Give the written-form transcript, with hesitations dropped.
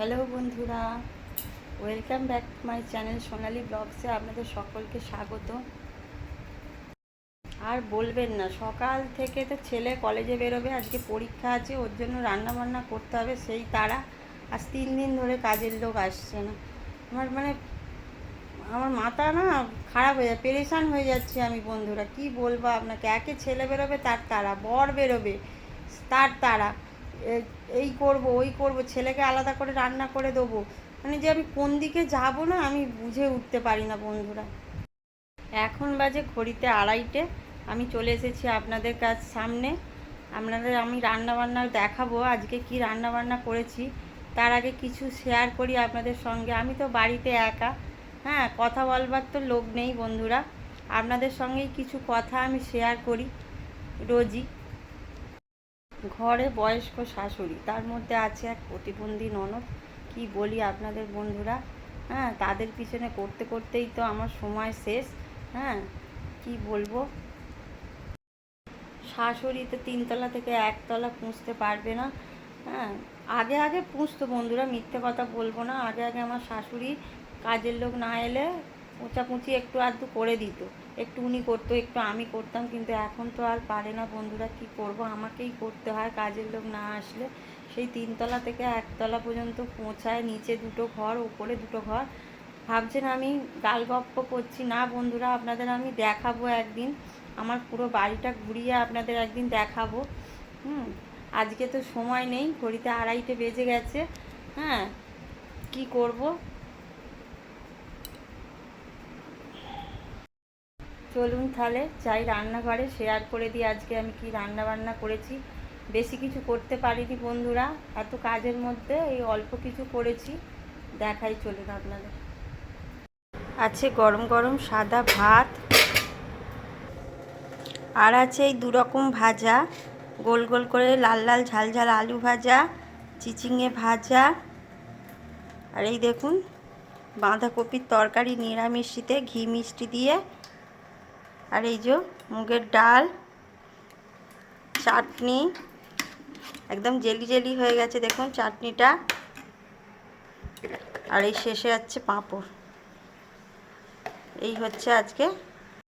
Hello বন্ধুরা, welcome back to my channel Sonali ব্লগসে আপনাদের সকলকে স্বাগত। আর বলবেন না, সকাল থেকে তো ছেলে কলেজে বেরোবে, আজকে পরীক্ষা আছে, ওর জন্য রান্না বান্না করতে হবে সেই তারা। আজ 3 দিন ধরে কাজের লোক আসছে না। আমার মাথা না খারাপ হয়ে যায়, পেরেশান হয়ে যাচ্ছে আমি বন্ধুরা। কি বলবো আপনাকে, একে ছেলে বেরোবে তার তারা, বর বেরোবে তার তারা, এই করব ওই করব, ছেলেকে আলাদা করে রান্না করে দেবো। মানে যে আমি কোন দিকে যাব না আমি বুঝে উঠতে পারি না বন্ধুরা। এখন বাজে ঘড়িতে 2:30। আমি চলে এসেছি আপনাদের সামনে। আমি রান্না বান্না দেখাবো আজকে কি রান্না বান্না করেছি। তার আগে কিছু শেয়ার করি আপনাদের সঙ্গে। আমি তো বাড়িতে একা, হ্যাঁ, কথা বলবার তো লোক নেই বন্ধুরা। আপনাদের সঙ্গেই কিছু কথা আমি শেয়ার করি রোজই। ঘরে বয়স্ক শাশুড়ি, তার মধ্যে আছে এক প্রতিবন্ধী ননদ। কি বলি আপনাদের বন্ধুরা, হ্যাঁ, তাদের পিছনে করতে করতেই তো আমার সময় শেষ। হ্যাঁ, কি বলবো, শাশুড়ি তো 3 তলা থেকে 1 তলা পুষতে পারবে না। হ্যাঁ, আগে আগে পুষতো বন্ধুরা, মিথ্যে কথা বলবো না। আগে আগে আমার শাশুড়ি কাজের লোক না এলে পোঁচাপুঁচি একটু আধটু করে দিত, একটু উনি করতো, একটু আমি করতাম। কিন্তু এখন তো আর পারে না বন্ধুরা, কি করব, আমাকেই করতে হয় কাজের লোক না আসলে। সেই 3 তলা থেকে 1 তলা পর্যন্ত পৌঁছায়, নিচে 2টো ঘর, উপরে 2টো ঘর। ভাবছেন আমি গালগপ্প করছি না বন্ধুরা, আপনাদের আমি দেখাবো একদিন, আমার পুরো বাড়িটা ঘুরিয়ে আপনাদের একদিন দেখাবো। আজকে তো সময় নেই, ঘড়িতে 2:30 বেজে গেছে। হ্যাঁ, কি করব, চলুন তাহলে যাই রান্নাঘরে, শেয়ার করে দিই আজকে আমি কি রান্না বান্না করেছি। বেশি কিছু করতে পারিনি বন্ধুরা, এত কাজের মধ্যে এই অল্প কিছু করেছি, দেখাই চলুন আপনাদের। আছে গরম গরম সাদা ভাত, আর আছে এই 2 রকম ভাজা, গোল গোল করে লাল লাল ঝাল ঝাল আলু ভাজা, চিচিঙে ভাজা, আর এই দেখুন বাঁধাকপির তরকারি নিরামিষিতে ঘি মিষ্টি দিয়ে, আর এই যে মুগের ডাল, চাটনি, একদম জেলি জেলি হয়ে গেছে দেখুন চাটনিটা, আর এই শেষে আছে পাঁপড়। এই হচ্ছে আজকে